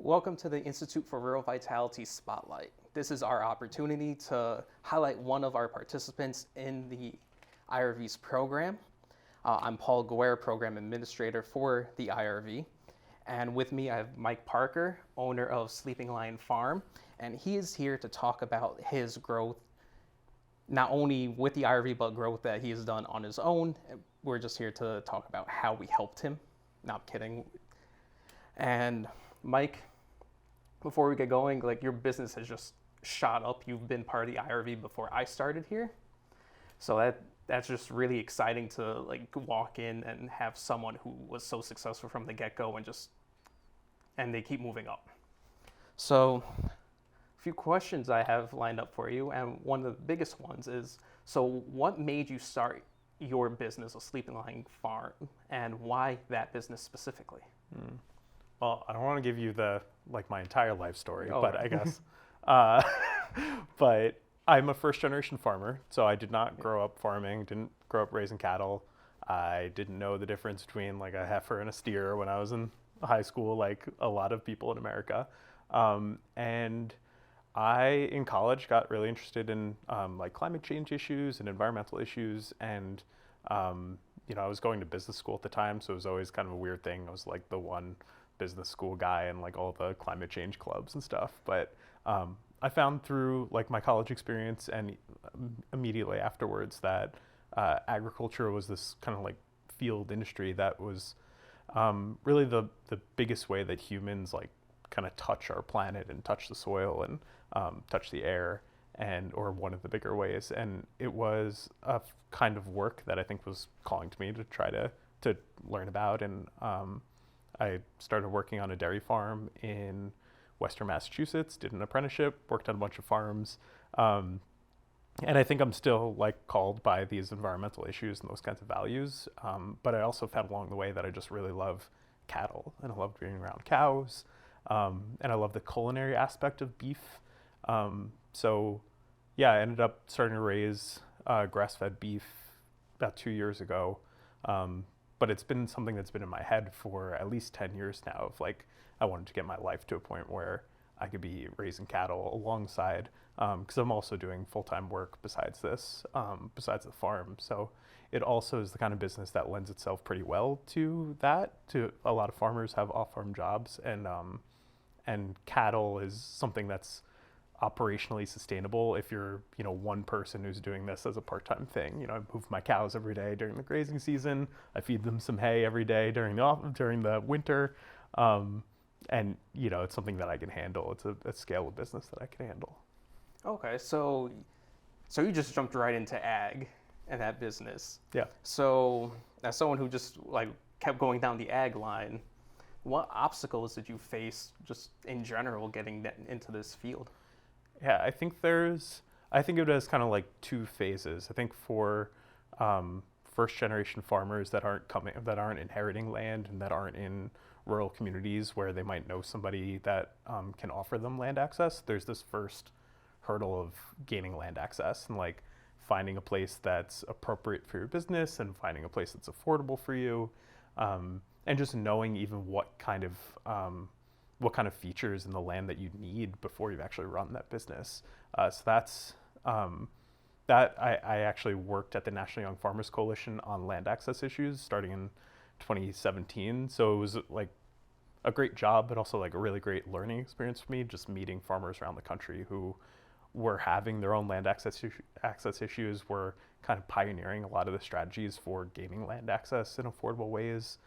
Welcome to the Institute for Rural Vitality Spotlight. This is our opportunity to highlight one of our participants in the IRV's program. I'm Paul Guerra, Program Administrator for the IRV. And with me, I have Mike Parker, owner of Sleeping Lion Farm. And he is here to talk about his growth, not only with the IRV, but growth that he has done on his own. We're just here to talk about how we helped him. Not kidding. And Mike, before we get going, your business has just shot up. You've been part of the IRV before I started here. So that's just really exciting to walk in and have someone who was so successful from the get-go and they keep moving up. So a few questions I have lined up for you, and one of the biggest ones is, so what made you start your business of Sleeping Lion Farm, and why that business specifically? Well, I don't want to give you my entire life story, but right. I guess. But I'm a first generation farmer, so I did not grow up farming, didn't grow up raising cattle. I didn't know the difference between a heifer and a steer when I was in high school, like a lot of people in America. And I, in college, got really interested in climate change issues and environmental issues. And, I was going to business school at the time, so it was always kind of a weird thing. I was the one business school guy and all the climate change clubs and stuff. But I found through my college experience and immediately afterwards that agriculture was this kind of field industry that was really the biggest way that humans kind of touch our planet and touch the soil and touch the air, or one of the bigger ways. And it was a kind of work that I think was calling to me to try to learn about. And I started working on a dairy farm in Western Massachusetts, did an apprenticeship, worked on a bunch of farms. And I think I'm still called by these environmental issues and those kinds of values. But I also found along the way that I just really love cattle, and I love being around cows. And I love the culinary aspect of beef. So yeah, I ended up starting to raise grass-fed beef about 2 years ago. But it's been something that's been in my head for at least 10 years now of I wanted to get my life to a point where I could be raising cattle alongside, because I'm also doing full-time work besides this, besides the farm. So it also is the kind of business that lends itself pretty well to that. To a lot of farmers have off-farm jobs, and cattle is something that's operationally sustainable if you're one person who's doing this as a part-time thing. I move my cows every day during the grazing season. I feed them some hay every day during the winter, and it's something that I can handle. It's a scale of business that I can handle. Okay, so you just jumped right into ag and that business. Yeah. So as someone who just kept going down the ag line, what obstacles did you face just in general getting into this field? Yeah, I think of it as kind of two phases. I think for first generation farmers that aren't inheriting land and that aren't in rural communities where they might know somebody that can offer them land access, there's this first hurdle of gaining land access and finding a place that's appropriate for your business and finding a place that's affordable for you, and just knowing even what kind of features in the land that you need before you've actually run that business. So that's that I actually worked at the National Young Farmers Coalition on land access issues starting in 2017. So it was a great job, but also a really great learning experience for me, just meeting farmers around the country who were having their own land access issues, were kind of pioneering a lot of the strategies for gaining land access in affordable ways,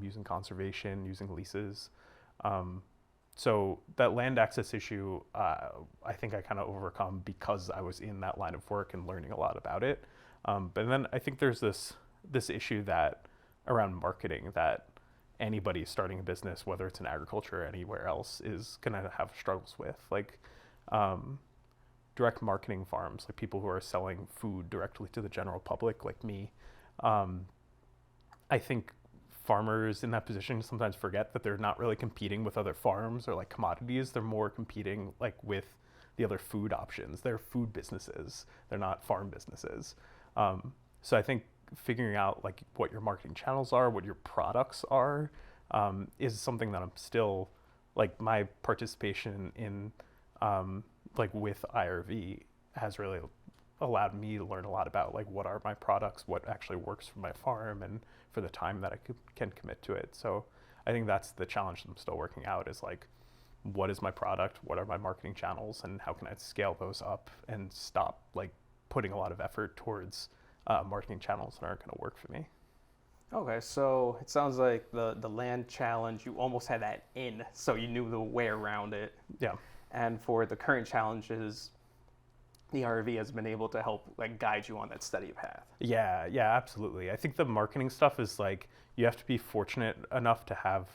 using conservation, using leases. So that land access issue, I think I kind of overcome because I was in that line of work and learning a lot about it. But then I think there's this issue that around marketing that anybody starting a business, whether it's in agriculture or anywhere else, is going to have struggles with. Direct marketing farms, people who are selling food directly to the general public, like me. I think farmers in that position sometimes forget that they're not really competing with other farms or commodities. They're more competing with the other food options. They're food businesses. They're not farm businesses. So I think figuring out what your marketing channels are, what your products are, is something that I'm still like my participation in like with IRV has really allowed me to learn a lot about like what are my products, what actually works for my farm, and for the time that I can commit to it. So I think that's the challenge that I'm still working out, is like, what is my product, what are my marketing channels, and how can I scale those up and stop like putting a lot of effort towards marketing channels that aren't going to work for me. Okay, so it sounds like the land challenge, you almost had that in, so you knew the way around it. Yeah. And for the current challenges, the IRV has been able to help like guide you on that steady path. Yeah, absolutely. I think the marketing stuff is like, you have to be fortunate enough to have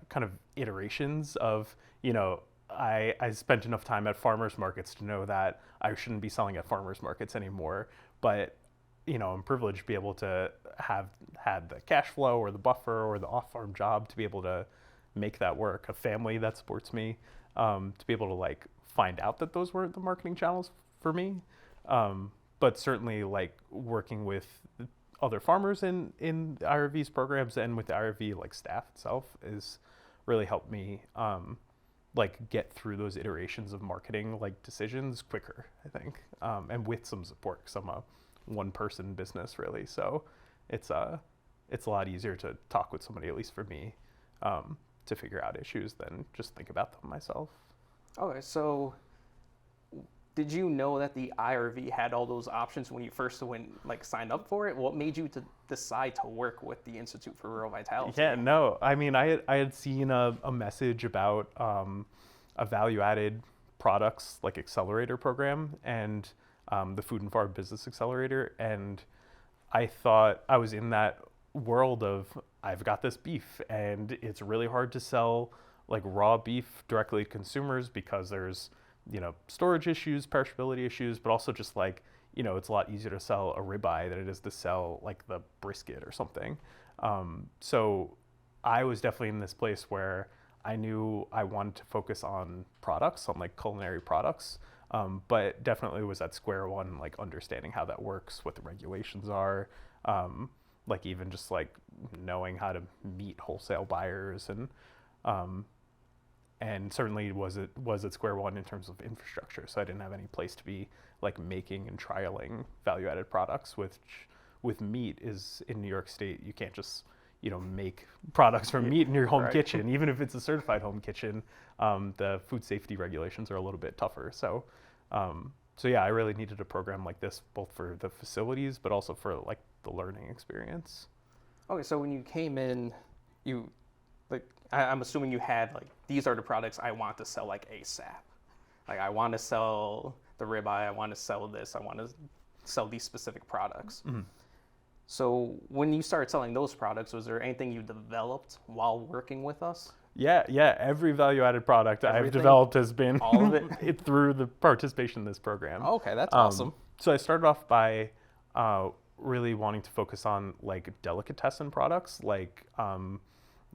kind of iterations of, I spent enough time at farmers markets to know that I shouldn't be selling at farmers markets anymore. But, I'm privileged to be able to have had the cash flow or the buffer or the off-farm job to be able to make that work, a family that supports me, to be able to like find out that those were the marketing channels for me. But certainly like working with other farmers in the IRV's programs and with the IRV like staff itself is really helped me like get through those iterations of marketing like decisions quicker, I think, and with some support, because I'm a one-person business really. So it's a lot easier to talk with somebody, at least for me, to figure out issues than just think about them myself. Okay, so did you know that the IRV had all those options when you first signed up for it? What made you to decide to work with the Institute for Rural Vitality? Yeah, no, I mean, I had seen a message about a value-added products like accelerator program, and the Food and Farm Business Accelerator, and I thought I was in that world of, I've got this beef and it's really hard to sell like raw beef directly to consumers because there's storage issues, perishability issues, but also just like, it's a lot easier to sell a ribeye than it is to sell like the brisket or something. So I was definitely in this place where I knew I wanted to focus on products, on like culinary products, but definitely was at square one, like understanding how that works, what the regulations are, like even just like knowing how to meet wholesale buyers, and certainly was at square one in terms of infrastructure. So I didn't have any place to be like making and trialing value-added products, which with meat is in New York State, you can't just make products from meat in your home kitchen, even if it's a certified home kitchen. The food safety regulations are a little bit tougher. So yeah, I really needed a program like this, both for the facilities, but also for like the learning experience. Okay, so when you came in, I'm assuming you had like, these are the products I want to sell like ASAP. Like I want to sell the ribeye, I want to sell this, I want to sell these specific products. Mm-hmm. So when you started selling those products, was there anything you developed while working with us? Yeah. Every value-added product I've developed has been all of it through the participation in this program. Okay, that's awesome. So I started off by really wanting to focus on like delicatessen products, like I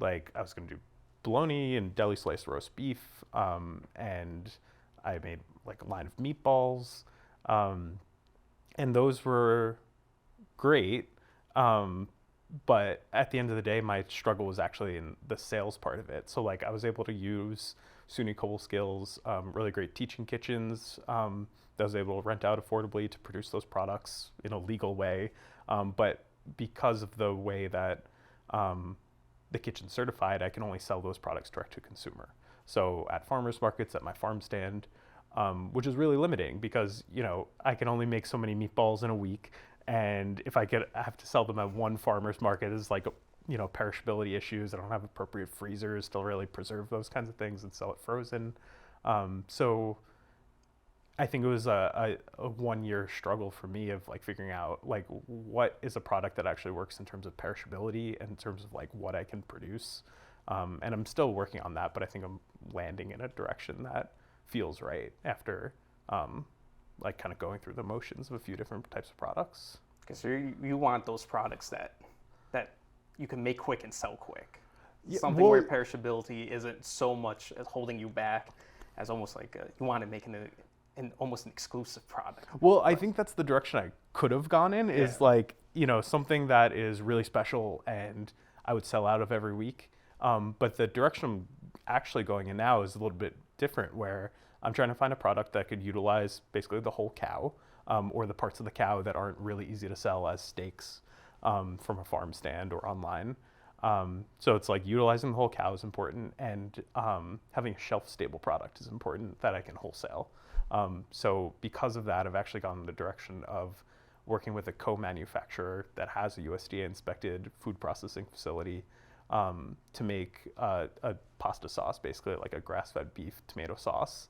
was going to do bologna and deli sliced roast beef, and I made like a line of meatballs, and those were great. But at the end of the day, my struggle was actually in the sales part of it. So like I was able to use SUNY Cobleskill's really great teaching kitchens that I was able to rent out affordably to produce those products in a legal way. But because of the way that the kitchen's certified, I can only sell those products direct to consumer. So at farmers markets, at my farm stand, which is really limiting because, I can only make so many meatballs in a week. And if I have to sell them at one farmer's market, is like, perishability issues. I don't have appropriate freezers to really preserve those kinds of things and sell it frozen. So I think it was a 1 year struggle for me of like figuring out like what is a product that actually works in terms of perishability and in terms of like what I can produce. And I'm still working on that, but I think I'm landing in a direction that feels right after like kind of going through the motions of a few different types of products. Okay, so you want those products that you can make quick and sell quick. Yeah, something where perishability isn't so much as holding you back as almost like you want to make almost an exclusive product. Well, I think that's the direction I could have gone in, is like, something that is really special and I would sell out of every week. But the direction I'm actually going in now is a little bit different, where I'm trying to find a product that could utilize basically the whole cow, or the parts of the cow that aren't really easy to sell as steaks from a farm stand or online. So it's like utilizing the whole cow is important, and having a shelf-stable product is important that I can wholesale. So because of that, I've actually gone in the direction of working with a co-manufacturer that has a USDA-inspected food processing facility to make a pasta sauce, basically like a grass-fed beef tomato sauce,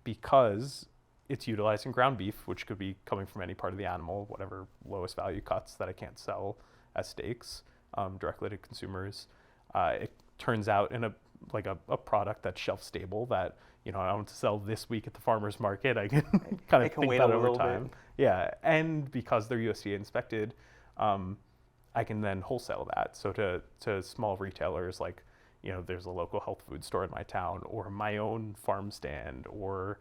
because it's utilizing ground beef, which could be coming from any part of the animal, whatever lowest value cuts that I can't sell as steaks directly to consumers. It turns out in a product that's shelf stable that, you know, I want to sell this week at the farmer's market. I can kind of think about it over time. Yeah, and because they're USDA inspected, I can then wholesale that. So to small retailers, like, you know, there's a local health food store in my town, or my own farm stand, or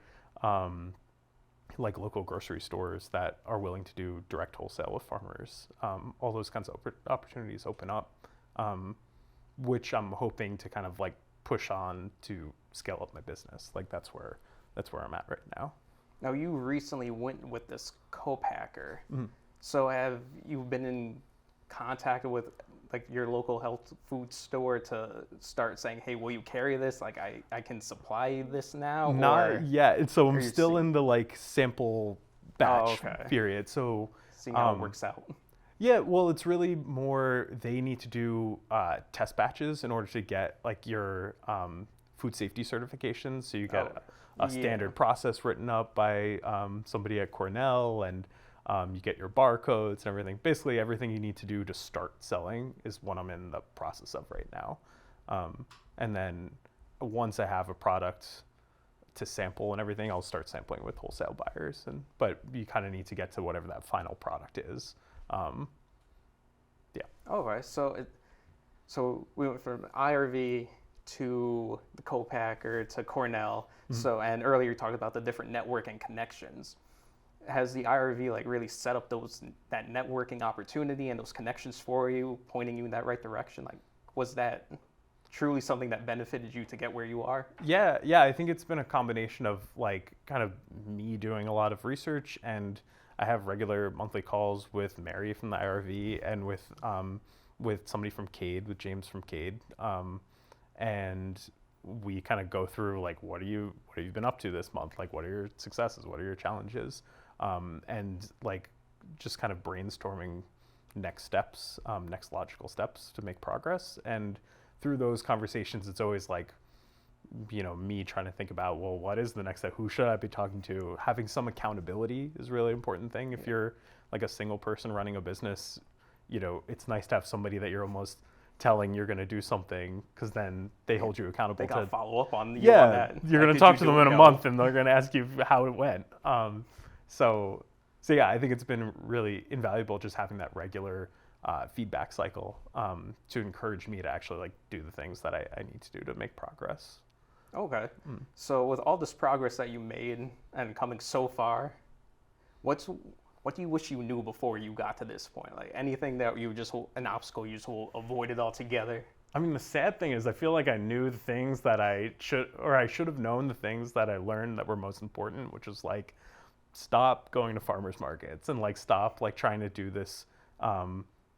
like local grocery stores that are willing to do direct wholesale with farmers. All those kinds of opportunities open up, which I'm hoping to kind of like push on to scale up my business. Like that's where I'm at right now. Now, you recently went with this co-packer. So have you been in contact with like your local health food store to start saying, hey, will you carry this? Like I can supply this now? Not yet. So I'm still in the like sample batch period. So seeing how it works out. Yeah, well, it's really more they need to do test batches in order to get like your food safety certification. So you get a standard process written up by somebody at Cornell, and you get your barcodes and everything. Basically, everything you need to do to start selling is what I'm in the process of right now. And then once I have a product to sample and everything, I'll start sampling with wholesale buyers. But you kind of need to get to whatever that final product is. Yeah. All right. So we went from IRV to the co-packer to Cornell. So, and earlier you talked about the different networking connections. Has the IRV like really set up that networking opportunity and those connections for you, pointing you in that right direction? Like, was that truly something that benefited you to get where you are? Yeah. I think it's been a combination of like kind of me doing a lot of research, and I have regular monthly calls with Mary from the IRV and with somebody from CADE, with James from CADE, and we kind of go through like what have you been up to this month? Like, what are your successes? What are your challenges? And like just kind of brainstorming next steps, next logical steps to make progress. And through those conversations, it's always like, you know, me trying to think about, well, what is the next step? Who should I be talking to? Having some accountability is a really important thing. If you're like a single person running a business, you know, it's nice to have somebody that you're almost telling you're going to do something, because then they hold you accountable. They got to follow up on you on that. You're going to talk to them in a month, and they're going to ask you how it went. So yeah, I think it's been really invaluable just having that regular feedback cycle to encourage me to actually like do the things that I need to do to make progress. Okay. So with all this progress that you made and coming so far, what do you wish you knew before you got to this point? Like anything that you just an obstacle you just avoided altogether? I mean, the sad thing is I feel like I knew the things that I should have known the things that I learned that were most important, which is like stop going to farmers markets and like stop like trying to do this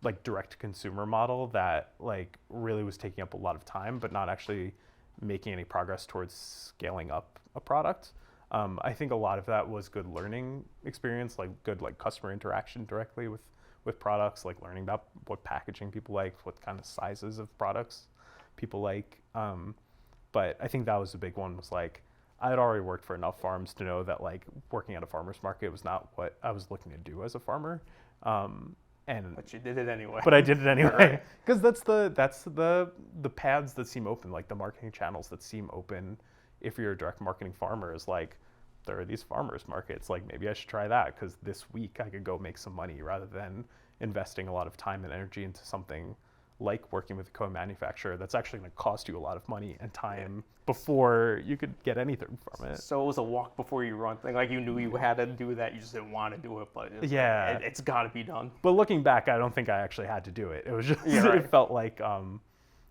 like direct to consumer model that like really was taking up a lot of time but not actually making any progress towards scaling up a product. I think a lot of that was good learning experience, like good like customer interaction directly with products, like learning about what packaging people like, what kind of sizes of products people like. But I think that was the big one, was like I had already worked for enough farms to know that like working at a farmer's market was not what I was looking to do as a farmer. But you did it anyway. But I did it anyway, because that's the paths that seem open, like the marketing channels that seem open. If you're a direct marketing farmer, is like there are these farmers markets. Like maybe I should try that, because this week I could go make some money rather than investing a lot of time and energy into something like working with a co-manufacturer that's actually going to cost you a lot of money and time before you could get anything from it. So it was a walk before you run thing. Like you knew you had to do that, you just didn't want to do it, but it's got to be done. But looking back, I don't think I actually had to do it. It was just it felt like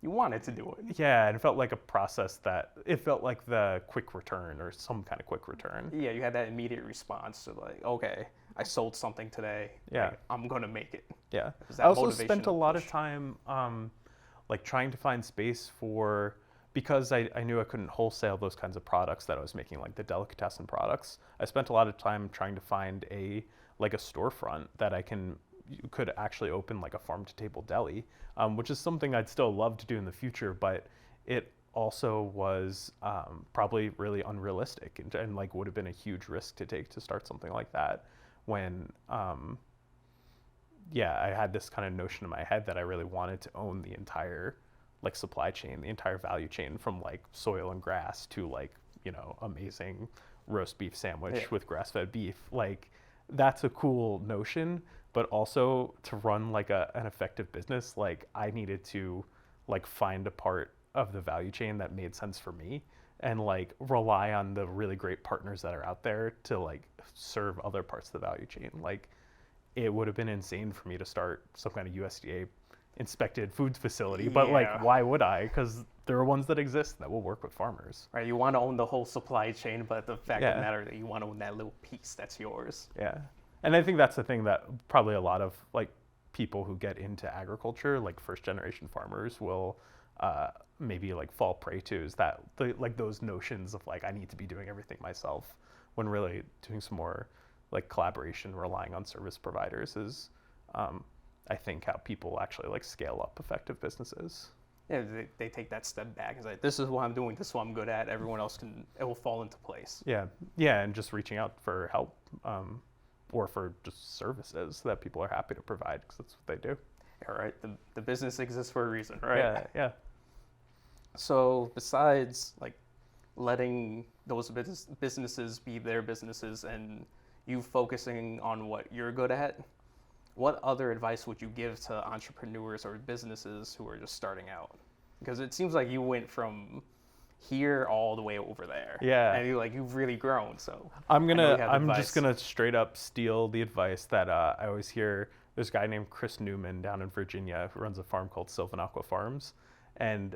you wanted to do it. Yeah, and it felt like a process that it felt like the quick return or some kind of quick return. Yeah, you had that immediate response to like, okay, I sold something today. Yeah. Like, I'm gonna make it. Yeah. It was I that also spent a motivational lot of push. time like trying to find space for, because I knew I couldn't wholesale those kinds of products that I was making, like the delicatessen products. I spent a lot of time trying to find a storefront that you could actually open like a farm to table deli, which is something I'd still love to do in the future, but it also was probably really unrealistic and like would have been a huge risk to take to start something like that when I had this kind of notion in my head that I really wanted to own the entire like supply chain, the entire value chain from like soil and grass to like, amazing roast beef sandwich with grass-fed beef. Like that's a cool notion, but also to run like an effective business, like I needed to like find a part of the value chain that made sense for me and like rely on the really great partners that are out there to like serve other parts of the value chain. Like it would have been insane for me to start some kind of USDA inspected foods facility, but like why would I? Because there are ones that exist that will work with farmers. Right, you want to own the whole supply chain, but the fact of the matter that you want to own that little piece that's yours. Yeah, and I think that's the thing that probably a lot of like people who get into agriculture, like first generation farmers, will maybe like fall prey to, is that like those notions of like I need to be doing everything myself, when really doing some more like collaboration, relying on service providers is I think how people actually like scale up effective businesses. Yeah, they take that step back and say, this is what I'm doing, this is what I'm good at, everyone else it will fall into place. Yeah, and just reaching out for help or for just services that people are happy to provide because that's what they do. All right, the business exists for a reason, right? Yeah. So besides like letting those businesses be their businesses and you focusing on what you're good at, what other advice would you give to entrepreneurs or businesses who are just starting out? Because it seems like you went from here all the way over there. Yeah. And you've really grown. So I'm just gonna straight up steal the advice that I always hear. There's a guy named Chris Newman down in Virginia who runs a farm called Sylvan Aqua Farms, and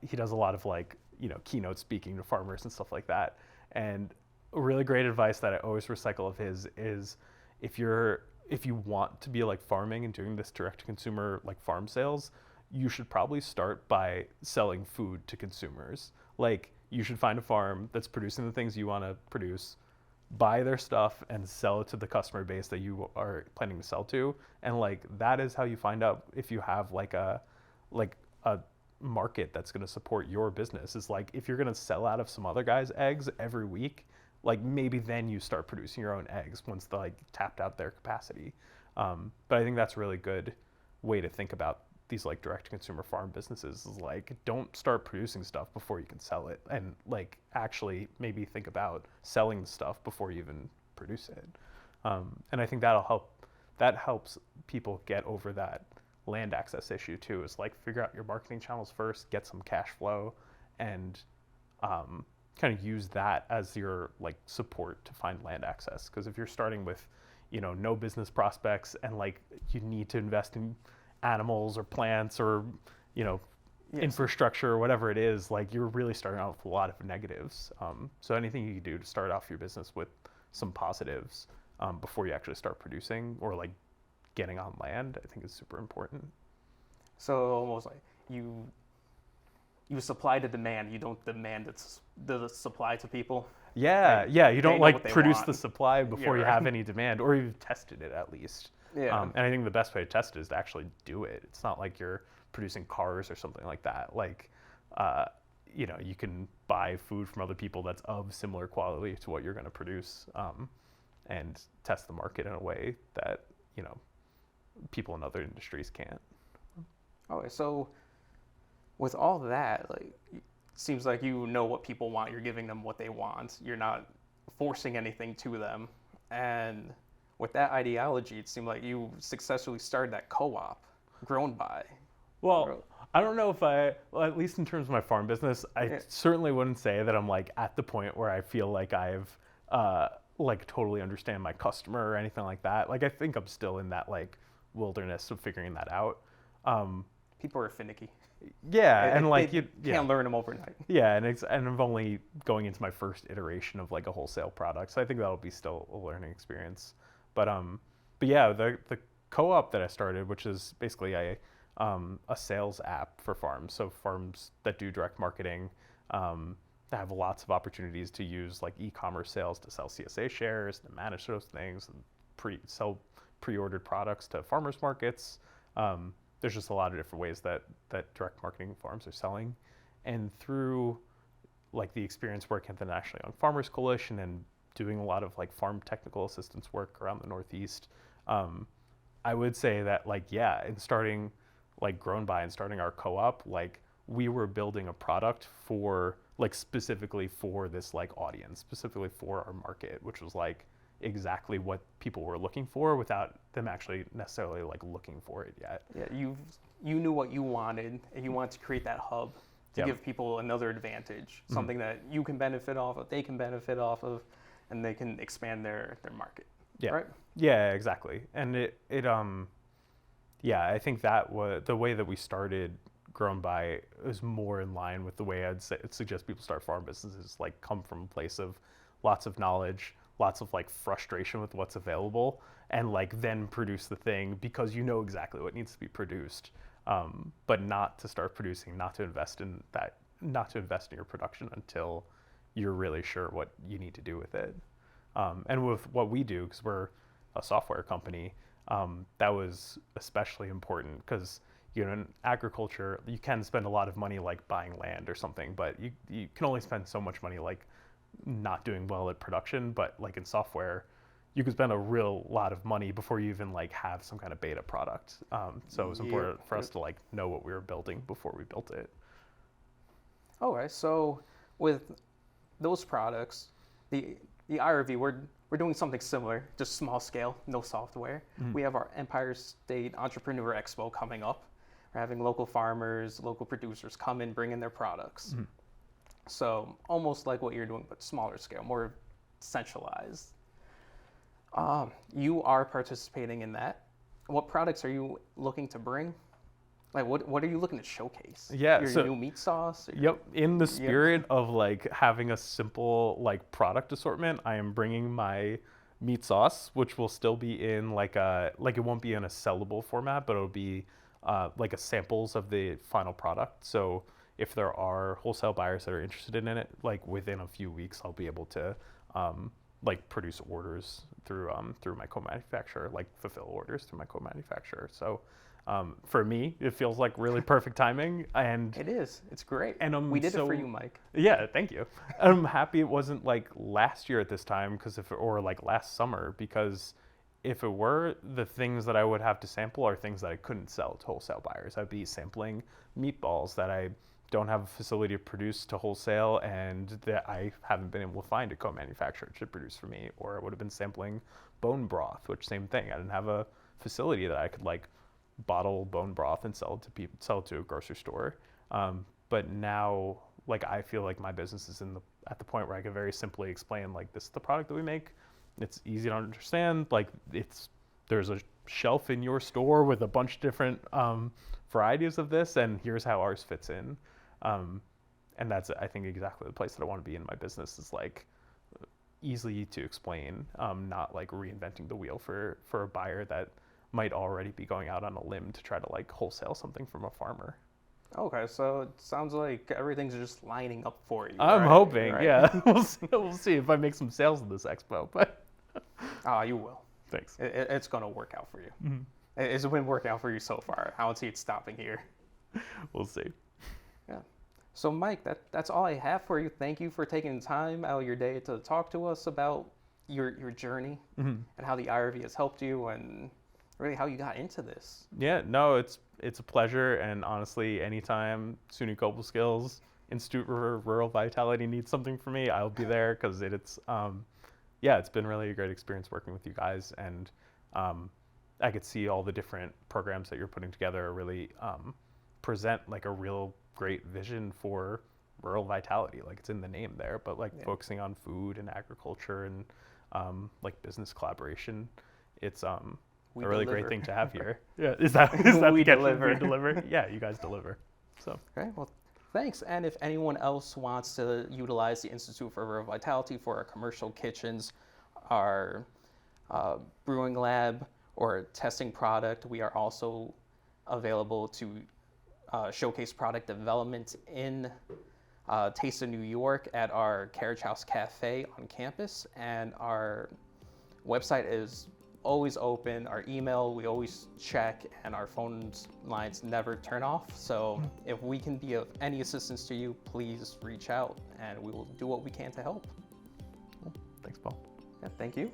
he does a lot of like keynote speaking to farmers and stuff like that. And really great advice that I always recycle of his is if you want to be like farming and doing this direct to consumer like farm sales, you should probably start by selling food to consumers. Like you should find a farm that's producing the things you want to produce, buy their stuff and sell it to the customer base that you are planning to sell to. And like that is how you find out if you have like a market that's going to support your business. Is like if you're going to sell out of some other guy's eggs every week, like maybe then you start producing your own eggs once they like tapped out their capacity. But I think that's a really good way to think about these like direct to consumer farm businesses, is like don't start producing stuff before you can sell it, and like actually maybe think about selling the stuff before you even produce it. And I think that helps people get over that land access issue too, is like figure out your marketing channels first, get some cash flow, and kind of use that as your like support to find land access. Because if you're starting with no business prospects and like you need to invest in animals or plants or infrastructure or whatever it is, like you're really starting out with a lot of negatives. So anything you can do to start off your business with some positives before you actually start producing or like getting on land, I think is super important. So almost like you supply the demand, you don't demand the supply to people. Yeah, like, you don't like produce want. the supply before you right. have any demand, or you've tested it at least. Yeah. And I think the best way to test it is to actually do it. It's not like you're producing cars or something like that. Like, you can buy food from other people that's of similar quality to what you're going to produce, and test the market in a way that people in other industries can't. Okay, so with all that, like, it seems like you know what people want. You're giving them what they want. You're not forcing anything to them. And with that ideology, it seemed like you successfully started that co-op, Grown By. Well, I don't know if at least in terms of my farm business, I certainly wouldn't say that I'm like at the point where I feel like I've like totally understand my customer or anything like that. Like I think I'm still in that like wilderness of figuring that out. People are finicky. Yeah, and like you can't learn them overnight. Yeah, and I'm only going into my first iteration of like a wholesale product, so I think that'll be still a learning experience. But yeah, the co-op that I started, which is basically a sales app for farms. So farms that do direct marketing have lots of opportunities to use like e-commerce sales to sell CSA shares, to manage those things, and sell pre-ordered products to farmers markets. There's just a lot of different ways that direct marketing farms are selling. And through like the experience working at the National Young Farmers Coalition and doing a lot of like farm technical assistance work around the Northeast, I would say that like, yeah, in starting like Grown By and starting our co-op, like we were building a product for like specifically for this like audience, specifically for our market, which was like exactly what people were looking for without them actually necessarily like looking for it yet. Yeah, you knew what you wanted, and you wanted to create that hub to give people another advantage, something that you can benefit off of, they can benefit off of, and they can expand their market. Yeah. Right? Yeah, exactly. And I think that was the way that we started Grown By is more in line with the way I'd suggest people start farm businesses, like come from a place of lots of knowledge, lots of like frustration with what's available, and like then produce the thing because you know exactly what needs to be produced, but not to start producing, not to invest in your production until you're really sure what you need to do with it. And with what we do, because we're a software company, that was especially important because in agriculture you can spend a lot of money like buying land or something, but you can only spend so much money like not doing well at production. But like in software, you can spend a real lot of money before you even like have some kind of beta product. So it was important for us to like know what we were building before we built it. All right. So with those products, the IRV, we're doing something similar, just small scale, no software. Mm-hmm. We have our Empire State Entrepreneur Expo coming up. We're having local farmers, local producers come in, bring in their products. Mm-hmm. So almost like what you're doing, but smaller scale, more centralized. You are participating in that. What products are you looking to bring? Like, what are you looking to showcase? Yeah, your new meat sauce? Yep. In the spirit of like having a simple like product assortment, I am bringing my meat sauce, which will still be in like it won't be in a sellable format, but it'll be like a samples of the final product. So if there are wholesale buyers that are interested in it, like within a few weeks, I'll be able to like produce orders through my co-manufacturer, like fulfill orders through my co-manufacturer. So for me, it feels like really perfect timing, and it is. It's great. And we did it for you, Mike. Yeah, thank you. I'm happy it wasn't like last year at this time, or like last summer, because if it were, the things that I would have to sample are things that I couldn't sell to wholesale buyers. I'd be sampling meatballs that I don't have a facility to produce to wholesale, and that I haven't been able to find a co-manufacturer to produce for me. Or I would have been sampling bone broth, which same thing. I didn't have a facility that I could like bottle bone broth and sell it to a grocery store. But now, like, I feel like my business is at the point where I can very simply explain, like, this is the product that we make. It's easy to understand. Like, there's a shelf in your store with a bunch of different varieties of this, and here's how ours fits in. And that's, I think, exactly the place that I want to be in my business, is like easy to explain, not like reinventing the wheel for a buyer that might already be going out on a limb to try to like wholesale something from a farmer. Okay, so it sounds like everything's just lining up for you. I'm hoping, right? Yeah. We'll see if I make some sales at this expo, but you will. Thanks. It's gonna work out for you. Mm-hmm. It's been working out for you so far. I don't see it stopping here. We'll see. Yeah. So Mike, that's all I have for you. Thank you for taking time out of your day to talk to us about your journey, mm-hmm. and how the IRV has helped you, and really how you got into this. Yeah, no, it's a pleasure, and honestly, anytime SUNY Cobleskill Institute for Rural Vitality needs something from me, I'll be there, because it's been really a great experience working with you guys, and I could see all the different programs that you're putting together really present like a real great vision for rural vitality. Like, it's in the name there, but like focusing on food and agriculture and like business collaboration. It's we a really deliver. great thing to have here. Yeah, is that we deliver. We deliver? Yeah, you guys deliver. So Okay, well, thanks. And if anyone else wants to utilize the Institute for Rural Vitality for our commercial kitchens, our brewing lab, or testing product, we are also available to showcase product development in Taste of New York at our Carriage House Cafe on campus. And our website is always open. Our email, we always check, and our phone lines never turn off. So if we can be of any assistance to you, please reach out and we will do what we can to help. thanks, Paul. Yeah, thank you.